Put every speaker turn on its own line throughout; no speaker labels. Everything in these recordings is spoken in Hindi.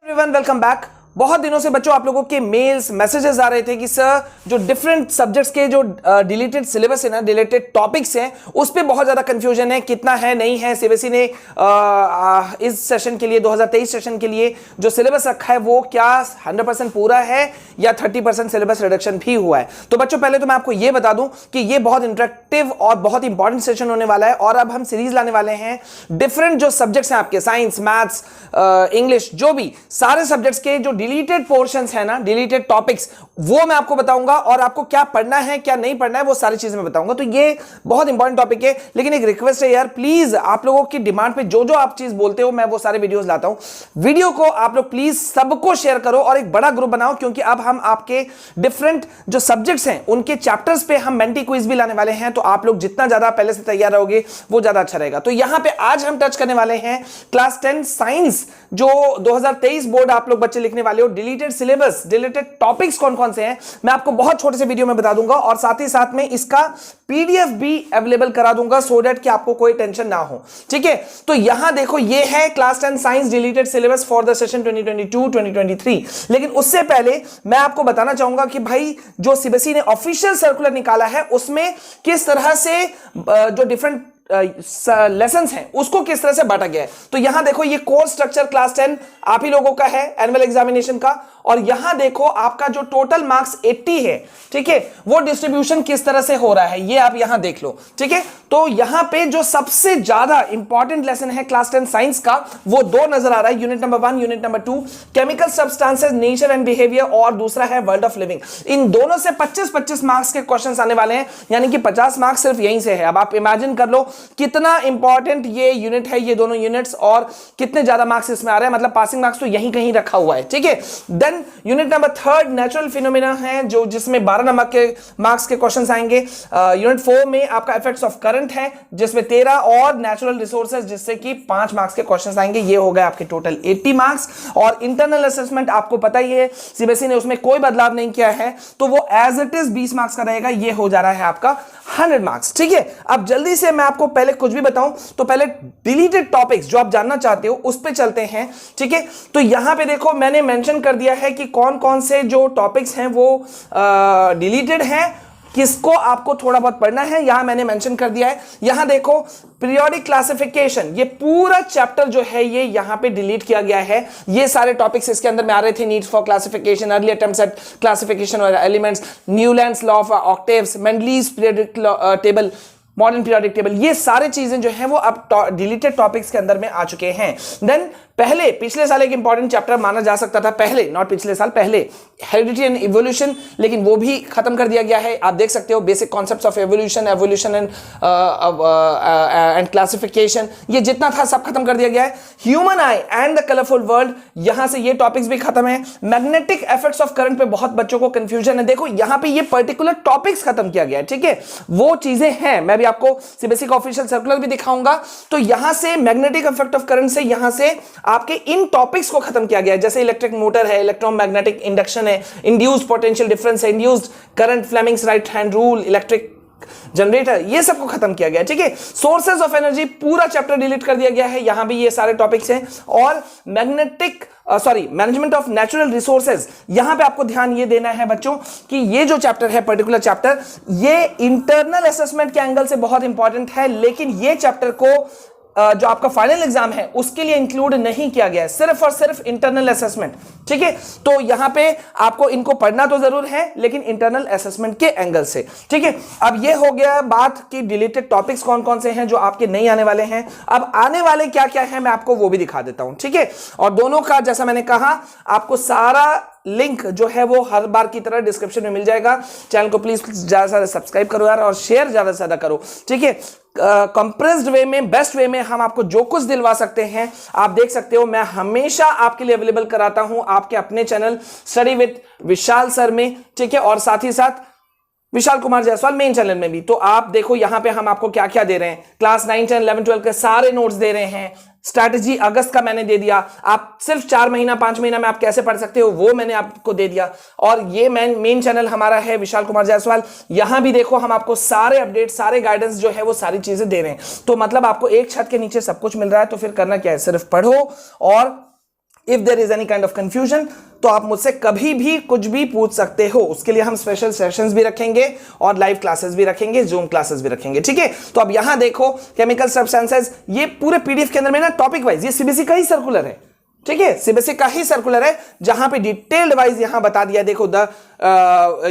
Everyone welcome back. बहुत दिनों से बच्चों आप लोगों के मेल्स मैसेजेस आ रहे थे कि सर जो डिफरेंट सब्जेक्ट्स के जो डिलीटेड सिलेबस है ना, डिलीटेड टॉपिक्स हैं, उस पे बहुत ज्यादा कंफ्यूजन है, कितना है नहीं है। सीबीएसई ने इस सेशन के लिए 2023 सेशन के लिए जो सिलेबस रखा है वो क्या 100% पूरा है या 30% सिलेबस रिडक्शन भी हुआ है। तो बच्चों पहले तो मैं आपको ये बता दूं कि ये बहुत इंटरेक्टिव और बहुत इंपॉर्टेंट सेशन होने वाला है और अब हम सीरीज लाने वाले हैं डिफरेंट जो सब्जेक्ट्स हैं आपके साइंस, मैथ्स, इंग्लिश, जो भी सारे सब्जेक्ट्स के जो डिलीटेड पोर्शंस है ना, डिलीटेड टॉपिक्स, वो मैं आपको बताऊंगा और आपको क्या पढ़ना है क्या नहीं पढ़ना है वो सारी चीजें मैं बताऊंगा। तो ये बहुत इंपॉर्टेंट टॉपिक है, लेकिन एक रिक्वेस्ट है यार, प्लीज आप लोगों की डिमांड पे जो जो आप चीज बोलते हो मैं वो सारे वीडियोस लाता हूं। वीडियो को आप लोग प्लीज सबको शेयर करो और एक बड़ा ग्रुप बनाओ, क्योंकि अब हम आपके डिफरेंट जो सब्जेक्ट्स हैं उनके चैप्टर्स पे हम मेंटी क्विज भी लाने वाले हैं। तो आप लोग जितना ज्यादा पहले से तैयार रहोगे वो ज्यादा अच्छा रहेगा। तो यहां पे आज हम टच करने वाले हैं क्लास 10 साइंस, जो 2023 बोर्ड आप लोग बच्चे लिखने वाले हो। डिलीटेड सिलेबस, डिलीटेड टॉपिक्स कौन कौन से हैं मैं आपको बहुत छोटे से वीडियो में बता दूंगा और साथ ही साथ में इसका पीडीएफ भी अवेलेबल करा दूंगा सो दैट कि आपको कोई टेंशन ना हो। ठीक है, तो यहां देखो ये है class 10 science deleted syllabus for the session 2022-2023। लेकिन उससे पहले मैं आपको बताना चाहूंगा कि भाई जो सीबीएसई ने ऑफिशियल सर्कुलर निकाला है उसमें किस तरह से जो डिफरेंट लेसन्स हैं उसको किस तरह से बांटा गया है। तो यहां देखो ये कोर्स स्ट्रक्चर क्लास 10 आप ही लोगों का है एनुअल एग्जामिनेशन का, और यहां देखो आपका जो टोटल मार्क्स 80 है, ठीक है, वो डिस्ट्रीब्यूशन किस तरह से हो रहा है ये आप यहां देख लो। ठीक है, तो यहां पे जो सबसे ज्यादा इंपॉर्टेंट लेसन है क्लास 10 साइंस का वो दो नजर आ रहा है, unit number 1, unit number 2, chemical substances, nature and behaviour, और दूसरा है वर्ल्ड ऑफ लिविंग। इन दोनों से 25-25 मार्क्स के क्वेश्चंस आने वाले हैं, यानी कि 50 मार्क्स सिर्फ यहीं से है। अब आप इमेजिन कर लो कितना इंपॉर्टेंट ये यूनिट है, ये दोनों यूनिट्स, और कितने ज्यादा मार्क्स इसमें आ रहे हैं, मतलब पासिंग मार्क्स तो यहीं कहीं रखा हुआ है। ठीक है, then unit number 3 natural phenomena है, जो जिसमें 12 नंबर के मार्क्स के क्वेश्चंस आएंगे। यूनिट 4 में आपका इफेक्ट्स ऑफ करंट है जिसमें 13, और नेचुरल रिसोर्सेज जिससे कि 5 मार्क्स के क्वेश्चंस आएंगे। ये हो गए आपके टोटल 80 मार्क्स। और इंटरनल असेसमेंट आपको पता ही है सीबीएसई ने उसमें कोई बदलाव नहीं किया है, तो वो एज इट इज 20 मार्क्स का रहेगा। ये हो जा रहा है आपका 100 मार्क्स। ठीक है, अब जल्दी से मैं आपको पहले कुछ भी बताऊं तो पहले डिलीटेड टॉपिक्स जो आप जानना चाहते हो उस पे चलते हैं। ठीक है, तो यहां पे देखो मैंने मेंशन कर दिया है कि कौन कौन से जो टॉपिक्स हैं वो डिलीटेड हैं, किसको आपको थोड़ा बहुत पढ़ना है, यहां मैंने मेंशन कर दिया है। यहां देखो पीरियोडिक क्लासिफिकेशन, ये पूरा चैप्टर जो है ये यहां पे डिलीट किया गया है। ये सारे टॉपिक्स इसके अंदर में आ रहे थे, needs for classification, early attempts at classification of elements, Newlands law of octaves, Mendeleev's periodic table, modern periodic table, ये सारे चीजें जो हैं वो अब डिलीटेड टॉपिक्स के अंदर में आ चुके हैं। देन पहले पिछले साल एक इंपॉर्टेंट चैप्टर माना जा सकता था, पहले नॉट पिछले साल, पहले हेरिडिटी एंड इवोल्यूशन, लेकिन वो भी खत्म कर दिया गया है। आप देख सकते हो basic concepts of evolution, evolution and classification, ये जितना था सब खत्म कर दिया गया है। Human I and the colourful world, यहां से ये टॉपिक्स भी खत्म है। मैग्नेटिक इफेक्ट्स ऑफ करंट पे बहुत बच्चों को कंफ्यूजन है, देखो यहां पे ये पर्टिकुलर टॉपिक्स खत्म किया गया है। ठीक है, वो चीजें हैं, मैं भी आपको सीबीएसई का ऑफिशियल सर्कुलर भी दिखाऊंगा। तो यहां से मैग्नेटिक इफेक्ट ऑफ करंट से यहां से आपके इन टॉपिक्स को खत्म किया गया है, जैसे इलेक्ट्रिक मोटर है, इलेक्ट्रोमैग्नेटिक इंडक्शन है, इंड्यूस्ड पोटेंशियल डिफरेंस है, induced current, Fleming's right hand rule, electric generator, ये सब को खत्म किया गया। ठीक है, सोर्सेज ऑफ एनर्जी पूरा चैप्टर डिलीट कर दिया गया है, यहां भी ये सारे टॉपिक्स हैं। और मैनेजमेंट ऑफ नेचुरल रिसोर्सेज, यहां पे आपको ध्यान ये देना है बच्चों कि ये जो चैप्टर है, पर्टिकुलर चैप्टर, ये इंटरनल असेसमेंट के एंगल से बहुत इंपॉर्टेंट है, लेकिन ये चैप्टर को जो आपका फाइनल एग्जाम है उसके लिए इंक्लूड नहीं किया गया है, सिर्फ और सिर्फ इंटरनल असेसमेंट। ठीक है, तो यहां पे आपको इनको पढ़ना तो जरूर है, लेकिन इंटरनल असेसमेंट के एंगल से। ठीक है, अब ये हो गया बात कि डिलीटेड टॉपिक्स कौन कौन से हैं जो आपके नहीं आने वाले हैं। अब आने वाले क्या क्या है मैं आपको वो भी दिखा देता हूं। ठीक है, और दोनों का जैसा मैंने कहा आपको सारा लिंक जो है वो हर बार की तरह डिस्क्रिप्शन में मिल जाएगा। चैनल को प्लीज ज्यादा से ज्यादा सब्सक्राइब करो यार, और शेयर ज्यादा से ज्यादा करो। ठीक है, कंप्रेस्ड वे में, बेस्ट वे में हम आपको जो कुछ दिलवा सकते हैं आप देख सकते हो, मैं हमेशा आपके लिए अवेलेबल कराता हूं आपके अपने channel study with Vishal sir में। ठीक है, और साथ ही साथ विशाल कुमार जायसवाल मेन चैनल में भी। तो आप देखो यहां पे हम आपको क्या क्या दे रहे हैं, क्लास 9, 10, 11, 12 के सारे नोट्स दे रहे हैं। स्ट्रैटेजी अगस्त का मैंने दे दिया, आप सिर्फ 4 महीना 5 महीना में आप कैसे पढ़ सकते हो वो मैंने आपको दे दिया। और ये मेन चैनल हमारा है विशाल कुमार जायसवाल, यहां भी देखो हम आपको सारे अपडेट, सारे गाइडेंस जो है वो सारी चीजें दे रहे हैं। तो मतलब आपको एक छत के नीचे सब कुछ मिल रहा है, तो फिर करना क्या है, सिर्फ पढ़ो और if there is any kind of confusion तो आप मुझसे कभी भी कुछ भी पूछ सकते हो। उसके लिए हम स्पेशल सेशंस भी रखेंगे और लाइव क्लासेस भी रखेंगे, जूम क्लासेस भी रखेंगे, ठीक है। तो अब यहां देखो केमिकल सब्सटेंसेस, ये पूरे पीडीएफ के अंदर में ना टॉपिक वाइज ये सीबीएसई का ही सर्कुलर है, ठीक है, सीबीएसई का ही सर्कुलर है जहां पे डिटेल्ड वाइज यहां बता दिया। देखो the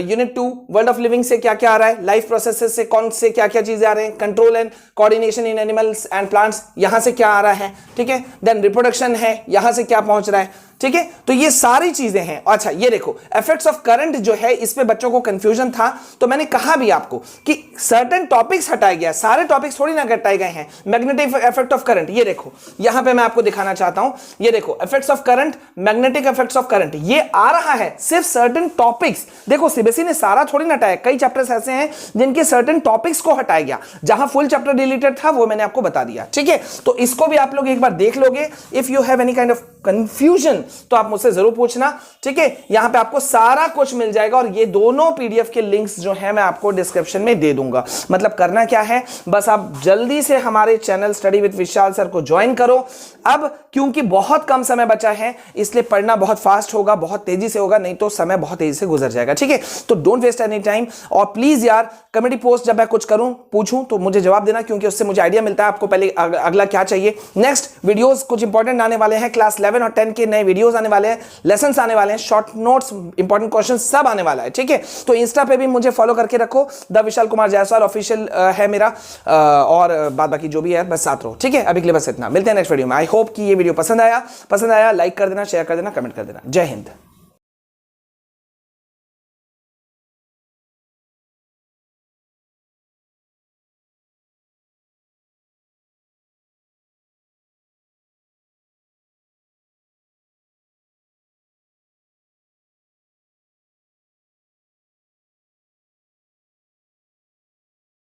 unit 2 world of living से क्या क्या आ रहा है, लाइफ प्रोसेसेस से कौन से क्या क्या चीजें आ रहे हैं, control and coordination in animals and plants यहां से क्या आ रहा है, ठीक है। देन रिप्रोडक्शन है, यहां से क्या पहुंच रहा है, ठीक है। तो ये सारी चीजें हैं। अच्छा ये देखो इफेक्ट्स ऑफ करंट जो है, इस पे बच्चों को कंफ्यूजन था, तो मैंने कहा भी आपको कि सर्टेन टॉपिक्स हटाए गया, सारे टॉपिक्स थोड़ी ना हटाए गए हैं। मैग्नेटिक इफेक्ट ऑफ करंट, ये देखो यहां पे मैं आपको दिखाना चाहता हूं, ये देखो effects of current, magnetic effects of current, ये आ रहा है सिर्फ सर्टेन टॉपिक्स। देखो सीबीएसई ने सारा थोड़ी ना हटाया, कई चैप्टर्स ऐसे हैं जिनके सर्टेन टॉपिक्स को हटाया गया, जहां फुल चैप्टर डिलीटेड था वो मैंने आपको बता दिया, ठीक है। तो इसको भी आप लोग एक बार देख लोगे। If you have any kind of confusion तो आप मुझसे जरूर पूछना, ठीक है। यहां पे आपको सारा कुछ मिल जाएगा और ये दोनों पीडीएफ के लिंक्स जो है मैं आपको डिस्क्रिप्शन में दे दूंगा। मतलब करना क्या है, बस आप जल्दी से हमारे channel study with Vishal sir को ज्वाइन करो। अब क्योंकि बहुत कम समय बचा है इसलिए पढ़ना बहुत फास्ट होगा, बहुत तेजी से होगा, नहीं तो समय बहुत तेजी से गुजर जाएगा, ठीक है। तो डोंट वेस्ट एनी टाइम और प्लीज यार कमेटी पोस्ट जब मैं कुछ करूं पूछूं तो मुझे जवाब देना, क्योंकि उससे मुझे आइडिया मिलता है आपको पहले अगला क्या चाहिए। नेक्स्ट वीडियोस कुछ इंपॉर्टेंट आने वाले हैं, क्लास 11 और 10 के नए वीडियोस आने वाले हैं, लेसन्स आने वाले हैं, शॉर्ट नोट्स, इंपॉर्टेंट क्वेश्चन सब आने वाला है, ठीक है। तो इंस्टा पे भी मुझे फॉलो करके रखो, द विशाल कुमार जायसवाल ऑफिशियल है मेरा, और बाद बाकी जो भी है बस साथ रहो, ठीक है। अभी के लिए बस इतना, मिलते हैं नेक्स्ट वीडियो में। आई होप कि ये वीडियो पसंद आया लाइक कर देना, शेयर कर देना, कमेंट कर देना। जय हिंद।